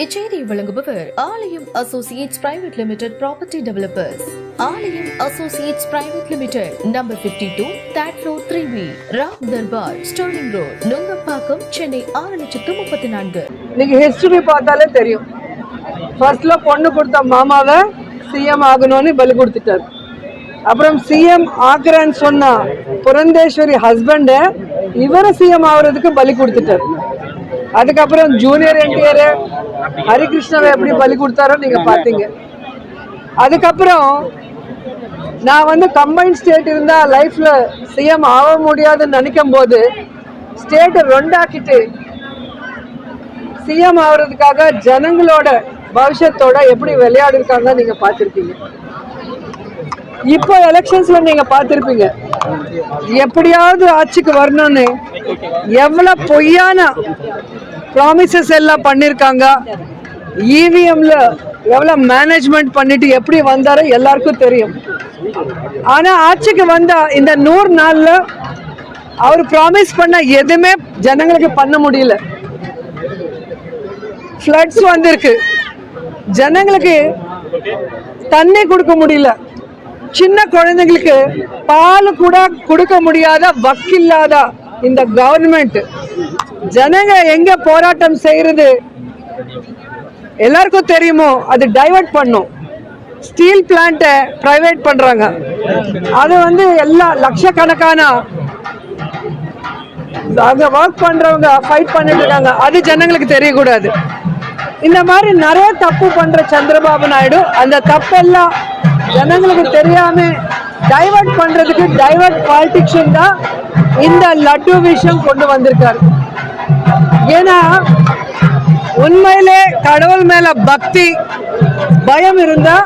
இச்செய்தியை வழங்குபவர் Aalayam associates private limited property developers. Aalayam associates private limited, number 52, third floor, 3B, Ram Darbar, sterling road, Nungambakkam, Chennai 6,34,000. நீங்க history பார்த்தாலே தெரியும். ஃபர்ஸ்ட்ல பொண்ணு கொடுத்த மாமாவை சிஎம் ஆகணும்னு பலி கொடுத்துட்டாரு. அப்புறம் சிஎம் ஆக்குறேன்னு சொன்னா புரந்தேஸ்வரி ஹஸ்பண்ட் இவரை சிஎம் ஆகுறதுக்கு பலி கொடுத்துட்டாரு. அதுக்கப்புறம் ஜூனியர் என்டிஆர் ஹரிகிருஷ்ணாவை எப்படி பலி கொடுத்தாரோ நீங்க பாத்தீங்க. அதுக்கப்புறம் நான் கம்பைன் ஸ்டேட் இருந்தா லைஃப்ல சிஎம் ஆக முடியாதுன்னு நினைக்கும் போது ஸ்டேட் ரெண்டாக்கிட்டு சிஎம் ஆகுறதுக்காக ஜனங்களோட பவிஷ்யத்தோட எப்படி விளையாடு இருக்காங்க நீங்க பார்த்திருக்கீங்க. இப்போ எலெக்ஷன்ஸ்ல நீங்க பார்த்திருப்பீங்க, எப்படியாவது ஆட்சிக்கு வரணும்னு எவ்வளவு பொய்யான ப்ராமிசஸ் எல்லாம் பண்ணிருக்காங்க. இவிஎம்ல எவ்வளவு மேனேஜ்மெண்ட் பண்ணிட்டு எப்படி வந்தாரோ எல்லாருக்கும் தெரியும். ஆனா ஆட்சிக்கு வந்தா இந்த 100 நாள்ல அவர் ப்ராமிஸ் பண்ண எதுவுமே ஜனங்களுக்கு பண்ண முடியல. ஃப்ளட்ஸ் வந்திருக்கு, ஜனங்களுக்கு தண்ணி கொடுக்க முடியல, சின்ன குழந்தைங்களுக்கு பால் கூட கொடுக்க முடியாத வக்கில்லாத இந்த கவர்மெண்ட். ஜனங்க எங்க போராட்டம் செய்யறது எல்லாருக்கும் தெரியுமோ, அது டைவர்ட் பண்ணும். ஸ்டீல் பிளான்ட் பிரைவேட் பண்றாங்க, அது எல்லா லட்சக்கணக்கான அங்க ஒர்க் பண்றவங்க ஃபைட் பண்ணிட்டு இருக்காங்க, அது ஜனங்களுக்கு தெரியக்கூடாது. இந்த மாதிரி நிறைய தப்பு பண்ற சந்திரபாபு நாயுடு அந்த தப்பெல்லாம் ஜனங்களுக்கு தெரியாம டைவர்ட் பண்றதுக்கு டைவர்ட் பாலிடிக்ஷன் தான் இந்த லட்டு விஷயம் கொண்டு வந்திருக்காரு. ஏன்னா உண்மையிலே கடவுள் மேல பக்தி பயம் இருந்தா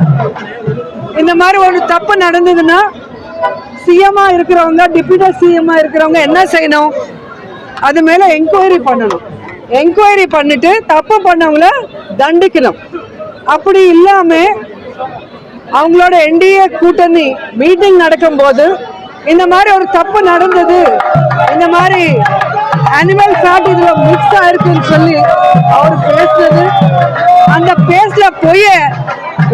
இந்த மாதிரி ஒரு தப்பு நடந்ததுன்னா சிஎம்ஆ இருக்கிறவங்க டிப்யூட்டி சிஎம்ஆ இருக்கிறவங்க என்ன செய்யணும், அது மேல என்கொயரி பண்ணணும். என்கொயரி பண்ணிட்டு தப்பு பண்ணவங்கள தண்டிக்கணும். அப்படி இல்லாம அவங்களோட என்டிஏ கூட்டணி மீட்டிங் நடக்கும் போது இந்த மாதிரி ஒரு தப்பு நடந்தது, இந்த மாதிரி அனிமல் ஃபேட் இதுல மிக்ஸ் ஆயிருக்குன்னு சொல்லி அவர் பேசுனது, அந்த பேஸ்ல போய்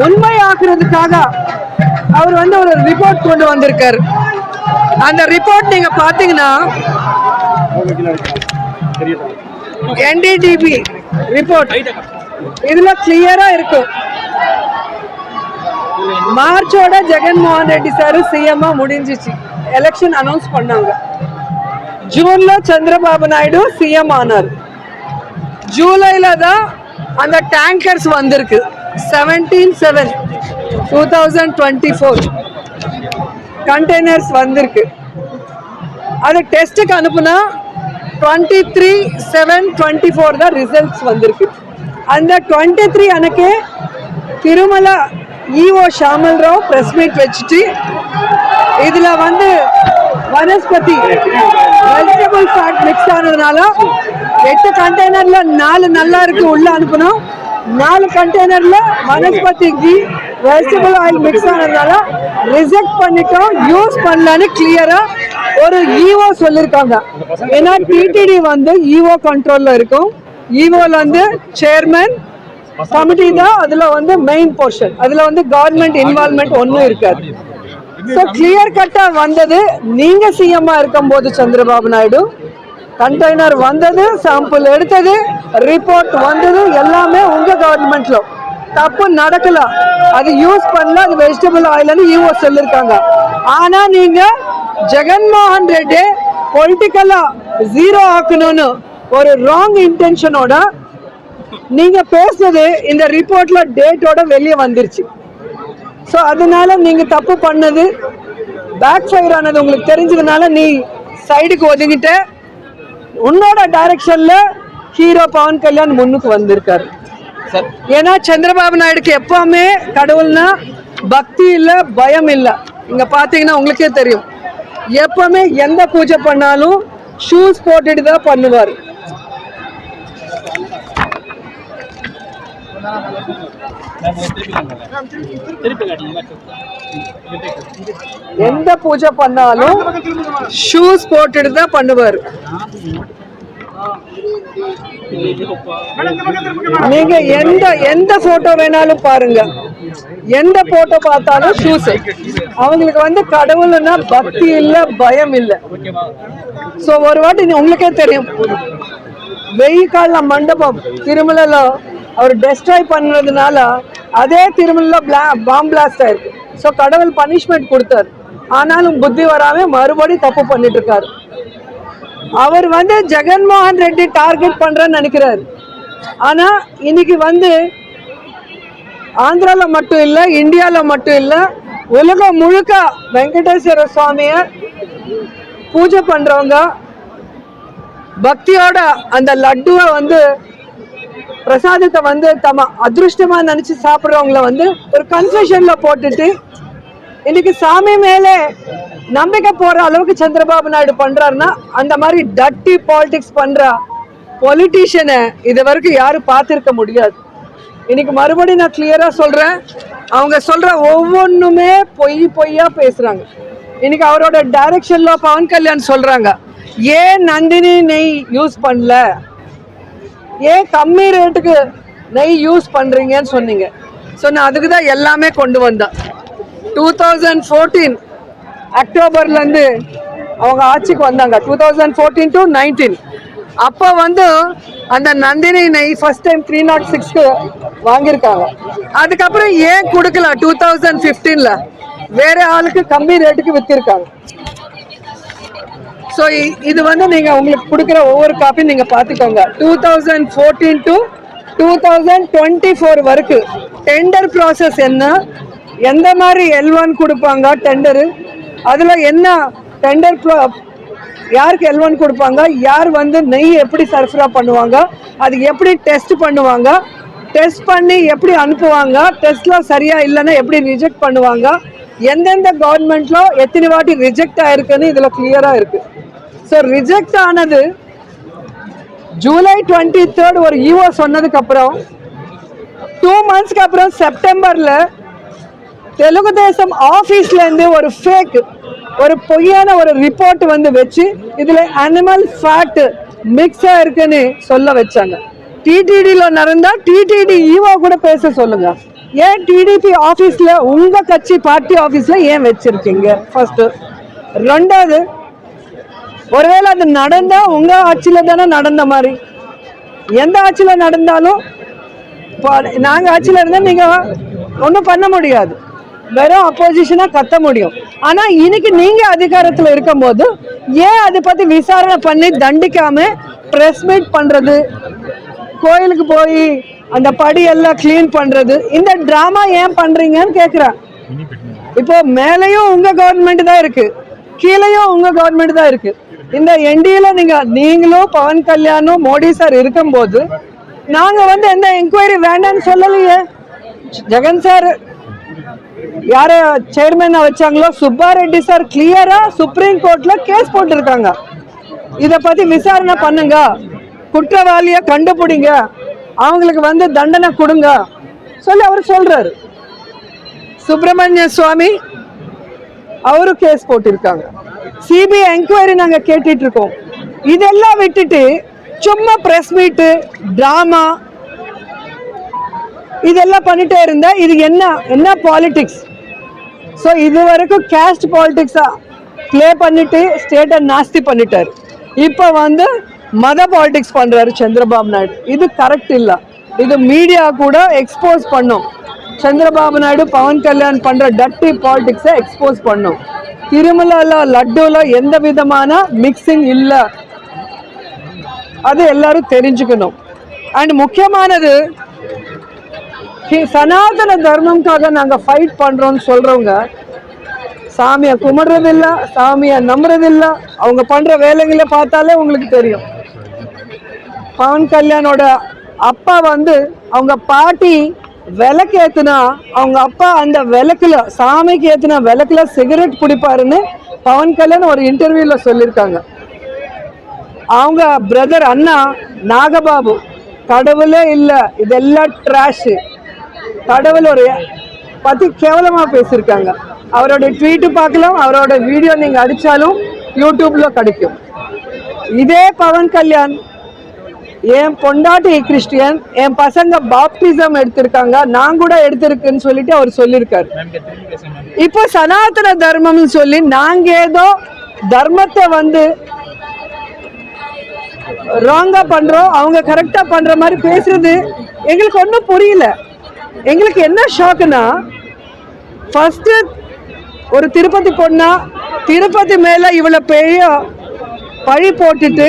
உண்மையாக்குறதுக்காக அவர் ஒரு ரிப்போர்ட் கொண்டு வந்திருக்காரு. அந்த ரிப்போர்ட் நீங்க பாத்தீங்கன்னா என்டிடிபி ரிப்போர்ட் இதுல கிளியரா இருக்கும். மார்ச்சோட ஜெகன்மோகன் ரெட்டி சார் சிஎம் முடிஞ்சிச்சு, எலெக்ஷன் அனௌன்ஸ் பண்ணாங்க. ஜூன்ல சந்திரபாபு நாயுடு சிஎம் ஆனார். ஜூலைல தான் அந்த டேங்கர்ஸ் வந்திருக்கு. 17/7/2024 கண்டெய்னர்ஸ் வந்திருக்கு. அது டெஸ்ட்டுக்கு அனுப்புனா 23/7/24 தான் ரிசல்ட்ஸ் வந்திருக்கு. அந்த 23 அன்னைக்கு Tirumala EO Shamal Rao press meet வச்சுட்டு இதுல வனஸ்பதி வெஜிடபிள் ஃபேட் மிக்ஸ் ஆனதுனால 8 கண்டெய்னர்ல 4 நல்லா இருக்கு உள்ள அனுப்பணும், 4 கண்டெய்னர்ல vanaspati ghee vegetable oil mix ஆனதுனால ரிஜெக்ட் பண்ணிட்டோம், யூஸ் பண்ணலன்னு கிளியரா ஒரு ஈஓ சொல்லியிருக்காங்க. ஏன்னா டிடிடி ஈஓ கண்ட்ரோல்ல இருக்கும். ஈஓல சேர்மன் கமிட்டி தான் அதுல மெயின் போர்ஷன், அதுல கவர்மெண்ட் இன்வால்வ்மெண்ட் ஒன்னும் இருக்காது. சோ கிளியர் கட்டா வந்தது. நீங்க சிஎம்ஆ இருக்கும் போது சந்திரபாபு நாயுடு கண்டெய்னர் வந்தது, சாம்பிள் எடுத்தது, ரிப்போர்ட் வந்தது, எல்லாமே உங்க கவர்மெண்ட்ல தப்பு நடக்கல, அது யூஸ் பண்ணல, அது வெஜிடபிள் ஆயில்னு ஈஓ சொல்லிருக்காங்க. ஆனா நீங்க ஜெகன்மோகன் ரெட்டி பொலிட்டிக்கலா ஜீரோ ஆக்கணும்னு ஒரு ராங் இன்டென்ஷனோட நீங்க பேசுறது இந்த ரிப்போர்ட்ல டேட்டோட வெளியே வந்துருச்சு. ஸோ அதனால நீங்க தப்பு பண்ணது பேக் ஃபயர் ஆனது உங்களுக்கு தெரிஞ்சதுனால நீ சைடுக்கு ஒதுங்கிட்ட. உன்னோட டைரக்ஷன்ல ஹீரோ பவன் கல்யாண் முன்னுக்கு வந்திருக்காரு. ஏன்னா சந்திரபாபு நாயுடுக்கு எப்பவுமே கடவுள்னா பக்தி இல்ல, பயம் இல்ல. இங்க பாத்தீங்கன்னா உங்களுக்கே தெரியும், எப்பவுமே எந்த பூஜை பண்ணாலும் ஷூஸ் போட்டுட்டு தான் பண்ணுவார். எந்த பூஜை பண்ணாலும் ஷூஸ் போட்டுட்டு தான் பண்ணுவார். நீங்க எந்த போட்டோ வேணாலும் பாருங்க, எந்த போட்டோ பார்த்தாலும் ஷூஸ். அவங்களுக்கு வந்து கடவுள்னா பக்தி இல்ல, பயம் இல்ல. சோ ஒரு வாட்டி உங்களுக்கே தெரியும், வெயில் கால மண்டபம் திருமலையில அவர் டெஸ்ட்ராய் பண்ணதுனால அதே திருமலையில பாம் பிளாஸ்ட் ஆயிருக்கு. ஸோ கடவுள் பனிஷ்மெண்ட் கொடுத்தாரு. ஆனாலும் புத்தி வராம மறுபடியும் தப்பு பண்ணிட்டு இருக்காரு. அவர் வந்து ஜெகன்மோகன் ரெட்டி டார்கெட் பண்றேன்னு நினைக்கிறாரு. ஆனா இன்னைக்கு வந்து ஆந்திரால மட்டும் இல்ல, இந்தியால மட்டும் இல்ல, உலகம் முழுக்க வெங்கடேஸ்வர சுவாமிய பூஜை பண்றவங்க, பக்தியோட அந்த லட்டுவை வந்து பிரசாதத்தை வந்து தம அதிருஷ்டமா நினைச்சு சாப்பிடுறவங்கள வந்து ஒரு கன்ஃபெஷன்ல போட்டுட்டு இன்னைக்கு சாமி மேலே நம்பிக்கை போற அளவுக்கு சந்திரபாபு நாயுடு பண்றாருன்னா, அந்த மாதிரி டட்டி பாலிடிக்ஸ் பண்ற பொலிட்டீஷியனை இது வரைக்கும் யாரும் பார்த்திருக்க முடியாது. இன்னைக்கு மறுபடியும் நான் கிளியரா சொல்றேன், அவங்க சொல்ற ஒவ்வொன்றுமே பொய்யா பேசுறாங்க. இன்னைக்கு அவரோட டைரக்ஷன்ல பவன் கல்யாண் சொல்றாங்க, ஏன் நந்தினி நெய் யூஸ் பண்ணல, ஏன் கம்மி ரேட்டுக்கு நெய் யூஸ் பண்றீங்கன்னு சொன்னீங்க. நான் அதுக்கு தான் எல்லாமே கொண்டு வந்தேன். 2014 அக்டோபர்ல இருந்து அவங்க ஆட்சிக்கு வந்தாங்க, 2014 to 19. அப்போ வந்து அந்த நந்தினி நெய் ஃபர்ஸ்ட் டைம் 306க்கு வாங்கியிருக்காங்க. அதுக்கப்புறம் ஏன் கொடுக்கல 2015ல வேற ஆளுக்கு கம்மி ரேட்டுக்கு வித்திருக்காங்க. ஸோ இது வந்து நீங்க உங்களுக்கு கொடுக்குற ஒவ்வொரு காப்பி நீங்க பார்த்துக்கோங்க. 2014 to 2024 வரைக்கும் டெண்டர் ப்ராசஸ் என்ன, எந்த மாதிரி L1 கொடுப்பாங்க டெண்டரு, அதுல என்ன டெண்டர் யாருக்கு L1 கொடுப்பாங்க, யார் வந்து நெய் எப்படி சர்ஃபரா பண்ணுவாங்க, அது எப்படி டெஸ்ட் பண்ணுவாங்க, டெஸ்ட் பண்ணி எப்படி அனுப்புவாங்க, டெஸ்ட்ல சரியா இல்லைன்னா எப்படி ரிஜெக்ட் பண்ணுவாங்க, எந்தெந்த கவர்மெண்ட்ல எத்தனை வாட்டி ரிஜெக்ட் ஆயிருக்குன்னு இதுல கிளியரா இருக்கு. ஸோ ரிஜெக்ட் ஆனது ஜூலை 23 ஒரு ஈஓ சொன்னதுக்கு அப்புறம் 2 monthsக்கு அப்புறம் செப்டம்பர்ல தெலுங்கு தேசம் ஆபீஸ்ல இருந்து ஒரு ஃபேக், ஒரு பொய்யான ஒரு ரிப்போர்ட் வந்து வச்சு இதுல அனிமல் ஃபேட் மிக்ஸ் ஆயிருக்குன்னு சொல்ல வச்சாங்க. டிடிடில நடந்தா டிடிடி ஈஓ கூட பேச சொல்லுங்க. ஏன் டிடிபி ஆபீஸ்ல உங்க கட்சி பார்ட்டி ஆபீஸ்ல ஏன் வச்சிருக்கீங்க? ஃபர்ஸ்ட். ரெண்டாவது, ஒருவேளை அது நடந்தா உங்க ஆட்சியில தானே நடந்த மாதிரி. எந்த ஆட்சியில நடந்தாலும் நாங்க ஆட்சியில இருந்தா நீங்க ஒன்றும் பண்ண முடியாது, வெறும் அப்போசிஷனா கத்த முடியும். ஆனா இன்னைக்கு நீங்க அதிகாரத்துல இருக்கும் போது ஏன் அதை பத்தி விசாரணை பண்ணி தண்டிக்காம பிரஸ் மீட் பண்றது, கோயிலுக்கு போய் அந்த படி எல்லாம் கிளீன் பண்றது, இந்த டிராமா ஏன் பண்றீங்கன்னு கேக்குறேன். இப்போ மேலையும் உங்க கவர்மெண்ட் தான் இருக்கு, கீழையும் உங்க கவர்மெண்ட் தான் இருக்கு. இந்த என்டிஏல நீங்களும் பவன் கல்யாணும் மோடி சார் இருக்கும் போது நாங்க வந்து எந்த என்கொயரி வேண்டாம்னு சொல்லலையே. ஜெகன் சார் யார சேர்மேனா வச்சாங்களோ சுப்பாரெட்டி சார் கிளியரா சுப்ரீம் கோர்ட்ல கேஸ் போட்டிருக்காங்க. இத பத்தி விசாரணை பண்ணுங்க, குற்றவாளிய கண்டுபிடிங்க, அவங்களுக்கு வந்து தண்டனை கொடுங்க சொல்லி அவர் சொல்றாரு. சுப்பிரமணிய சுவாமி அவரும் கேஸ் போட்டிருக்காங்க. சிபிஐ என்கொயரி நாங்க கேட்டுட்டு இருக்கோம். இதெல்லாம் விட்டுட்டு சும்மா பிரஸ் மீட் டிராமா இதெல்லாம் பண்ணிட்டே இருந்தா இது என்ன பாலிடிக்ஸ்? ஸோ இது வரைக்கும் கேஸ்ட் பாலிடிக்ஸா பிளே பண்ணிட்டு ஸ்டேட்டை நாஸ்தி பண்ணிட்டாரு. இப்போ வந்து மத பாலிடிக்ஸ் பண்றாரு சந்திரபாபு நாயுடு. இது கரெக்ட் இல்லை. இது மீடியா கூட எக்ஸ்போஸ் பண்ணும். சந்திரபாபு நாயுடு பவன் கல்யாண் பண்ற டட்டி பாலிடிக்ஸை எக்ஸ்போஸ் பண்ணும். திருமலால லட்டுல எந்த விதமான மிக்சிங் இல்லை, அது எல்லாரும் தெரிஞ்சுக்கணும். அண்ட் முக்கியமானது, சனாதன தர்மம்காக நாங்க ஃபைட் பண்றோம்னு சொல்றவங்க சாமியை கும்பிடுறதில்ல, சாமியை நம்புறதில்ல. அவங்க பண்ற வேலைகளை பார்த்தாலே உங்களுக்கு தெரியும். பவன் கல்யாணோட அப்பா வந்து அவங்க பாட்டி விளக்கு ஏத்துனா அவங்க அப்பா அந்த விளக்குல சாமிக்கு ஏத்துனா விளக்குல சிகரெட் பிடிப்பாருன்னு பவன் கல்யாண் ஒரு இன்டர்வியூல சொல்லியிருக்காங்க. அவங்க பிரதர் அண்ணா நாகபாபு கடவுளே இல்லை, இதெல்லாம் ட்ராஷ், கடவுள் ஒரு பத்தி கேவலமா பேசியிருக்காங்க. அவரோட ட்வீட்டு பார்க்கலாம், அவரோட வீடியோ நீங்க அடிச்சாலும் யூடியூப்ல கிடைக்கும். இதே பவன் கல்யாண் என் பொண்டாட்டி கிறிஸ்டியன், என் பசங்க பாப்டிசம் எடுத்திருக்காங்க, நான் கூட எடுத்திருக்குன்னு சொல்லிட்டு அவர் சொல்லியிருக்காரு. இப்போ சனாதன தர்மம்னு சொல்லி நாங்க ஏதோ தர்மத்தை வந்து ராங்கா பண்றோம், அவங்க கரெக்டா பண்ற மாதிரி பேசுறது எங்களுக்கு ஒன்றும் புரியல. எங்களுக்கு என்ன ஷாக்குன்னா, ஃபர்ஸ்ட் ஒரு திருப்பதி பொண்ணா திருப்பதி மேல இவ்வளவு பெரிய பழி போட்டுட்டு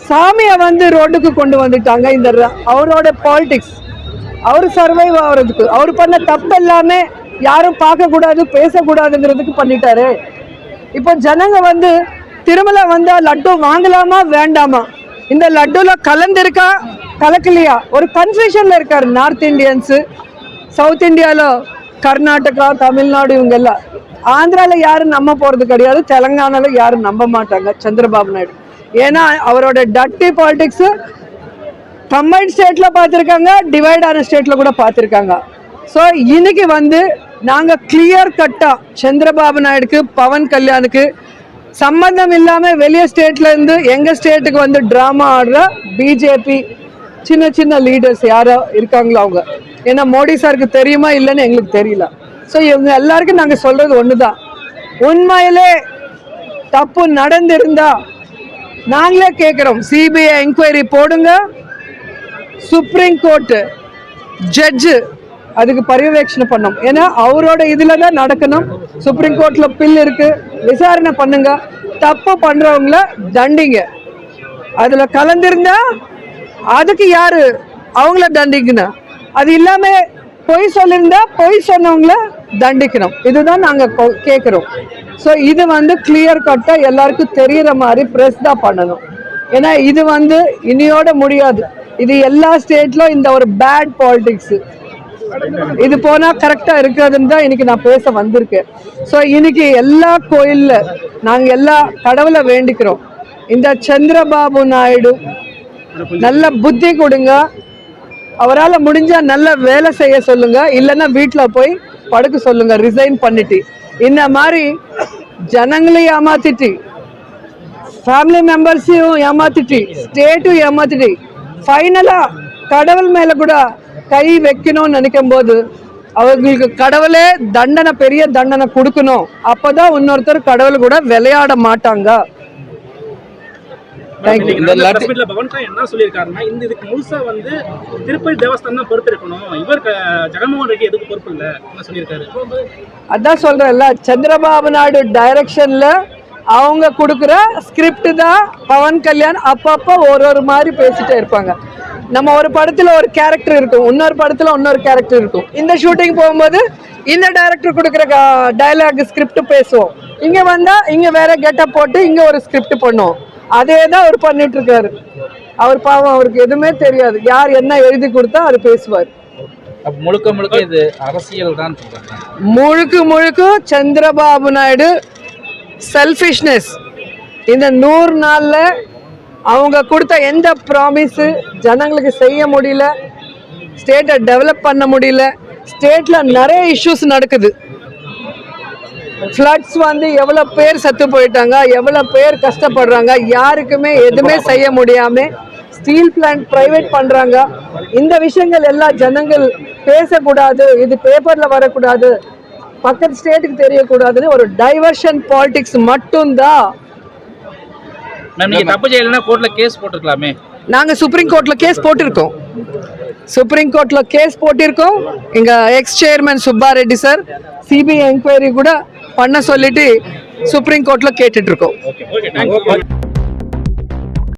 சாமியை வந்து ரோட்டுக்கு கொண்டு வந்துட்டாங்க. இந்த அவரோட பாலிடிக்ஸ், அவர் சர்வைவ் ஆகுறதுக்கு, அவர் பண்ண தப்பு எல்லாமே யாரும் பார்க்க கூடாது பேசக்கூடாதுங்கிறதுக்கு பண்ணிட்டாரு. இப்போ ஜனங்க வந்து திருமலை வந்தா லட்டு வாங்கலாமா வேண்டாமா, இந்த லட்டுல கலந்துருக்கா கலக்கலையா ஒரு கன்ஃபியூஷன்ல இருக்காரு. நார்த் இந்தியன்ஸு, சவுத் இந்தியாவில் கர்நாடகா, தமிழ்நாடு, இவங்க எல்லாம். ஆந்திராவில் யாரும் நம்ப போகிறது கிடையாது, தெலங்கானாவில் யாரும் நம்ப மாட்டாங்க சந்திரபாபு நாயுடு. ஏன்னா அவரோட டட்டி பாலிடிக்ஸு கம்பைன்ட் ஸ்டேட்டில் பார்த்துருக்காங்க, டிவைட் ஆன ஸ்டேட்டில் கூட பார்த்துருக்காங்க. ஸோ இன்னைக்கு வந்து நாங்கள் கிளியர் கட்டாக சந்திரபாபு நாயுடுக்கு, பவன் கல்யாணுக்கு சம்பந்தம் இல்லாமல் வெளியே ஸ்டேட்லேருந்து எங்கள் ஸ்டேட்டுக்கு வந்து ட்ராமா ஆடுற பிஜேபி சின்ன சின்ன லீடர்ஸ் யாரோ இருக்காங்களோ அவங்க. ஏன்னா மோடி சாருக்கு தெரியுமா இல்லைன்னு எங்களுக்கு தெரியல. ஸோ இவங்க எல்லாருக்கும் நாங்கள் சொல்கிறது ஒன்று தான், உண்மையிலே தப்பு நடந்திருந்தா நாங்களே கேட்குறோம், சிபிஐ என்கொயரி போடுங்க, சுப்ரீம் கோர்ட்டு ஜட்ஜு அதுக்கு பரிவேட்சணை பண்ணணும். ஏன்னா அவரோட இதில் தான் நடக்கணும். சுப்ரீம் கோர்ட்டில் பில் இருக்கு, விசாரணை பண்ணுங்க, தப்பு பண்ணுறவங்கள தண்டிங்க. அதில் கலந்திருந்தா அதுக்கு யாரு அவங்கள தண்டிக்கணும், அது இல்லாமல் பொய் சொல்லியிருந்தா பொய் சொன்னவங்கள தண்டிக்கணும். இதுதான் நாங்கள் கேட்குறோம். ஸோ இது வந்து கிளியர் கட்டாக எல்லாருக்கும் தெரிகிற மாதிரி ப்ரெஸ் தான் பண்ணணும். ஏன்னா இது வந்து இனியோட முடியாது. இது எல்லா ஸ்டேட்லும் இந்த ஒரு பேட் பாலிடிக்ஸு இது போனால் கரெக்டாக இருக்கிறதுன்னு தான் இன்னைக்கு நான் பேச வந்திருக்கேன். ஸோ இன்னைக்கு எல்லா கோயிலில் நாங்கள் எல்லா கடவுளை வேண்டிக்கிறோம், இந்த சந்திரபாபு நாயுடு நல்ல புத்தி கொடுங்க, அவரால் முடிஞ்சா நல்ல வேலை செய்ய சொல்லுங்க, இல்லைன்னா வீட்டில் போய் படுக்க சொல்லுங்க ரிசைன் பண்ணிட்டு. இந்த மாதிரி ஜனங்களையும் ஏமாத்திட்டு, ஃபேமிலி மெம்பர்ஸையும் ஏமாத்திட்டு, ஸ்டேட்டும் ஏமாத்திட்டு, ஃபைனலாக கடவுள் மேலே கூட கை வைக்கணும்னு நினைக்கும் போது அவங்களுக்கு கடவுளே தண்டனை, பெரிய தண்டனை கொடுக்கணும். அப்போதான் இன்னொருத்தர் கடவுள் கூட விளையாட மாட்டாங்க. என்ன சொல்லியிருக்காருன்னா, இந்த இதுக்கு முழுசா வந்து திருப்பதி தேவஸ்தானம் தான் பொறுப்பு இருக்கணும், இவர் ஜெகன்மோகன் ரெட்டி எதுக்கு பொறுப்பு இல்லை சொல்லியிருக்காரு. அதான் சொல்றேன்ல, சந்திரபாபு நாயுடு டைரக்ஷன்ல அவங்க கொடுக்குற ஸ்கிரிப்ட் தான் பவன் கல்யாண் அப்பப்போ ஒரு மாதிரி பேசிட்டே இருப்பாங்க. நம்ம ஒரு படத்துல ஒரு கேரக்டர் இருக்கும், இன்னொரு படத்துல இன்னொரு கேரக்டர் இருக்கும். இந்த ஷூட்டிங் போகும்போது இந்த டைரக்டர் கொடுக்குற டயலாக் ஸ்கிரிப்ட் பேசுவோம், இங்க வந்தா இங்க வேற கெட்டப் போட்டு இங்க ஒரு ஸ்கிரிப்ட் பண்ணுவோம். அதே தான் அவர் பண்ணிட்டு இருக்காரு. அவர் பாவம், அவருக்கு எதுவுமே தெரியாது, யார் என்ன எழுதி கொடுத்தா அது பேசுவார். முழுக்க முழுக்க இது அரசியல் தான். முழுக்க சந்திரபாபு நாயுடு செல்ஃபிஷ்னஸ். இந்த 100 நாள்ல அவங்க கொடுத்த எந்த ப்ராமிஸு ஜனங்களுக்கு செய்ய முடியல, ஸ்டேட்டை டெவலப் பண்ண முடியல. ஸ்டேட்ல நிறைய இஷ்யூஸ் நடக்குது. ஃப்ளட்ஸ் வந்து எவ்வளோ பேர் செத்து போயிட்டாங்க, எவ்வளோ பேர் கஷ்டப்படுறாங்க, யாருக்குமே எதுவுமே செய்ய முடியாமல் ஸ்டீல் பிளான்ட் ப்ரைவேட் பண்ணுறாங்க. இந்த விஷயங்கள் எல்லாம் ஜனங்கள் பேசக்கூடாது, இது பேப்பரில் வரக்கூடாது, பக்கத்து ஸ்டேட்டுக்கு தெரியக்கூடாதுன்னு ஒரு டைவர்ஷன் பாலிடிக்ஸ் மட்டும்தான். தப்பு செய்யலைன்னா கோர்ட்ல கேஸ் போட்டுருக்கலாமே. நாங்கள் சுப்ரீம் கோர்ட்டில் கேஸ் போட்டிருக்கோம். எங்க X chairman Subbareddy sir CBI enquiry கூட பண்ண சொல்லிட்டு சுப்ரீம் கோர்ட்டில் கேட்டுட்டு இருக்கோம்.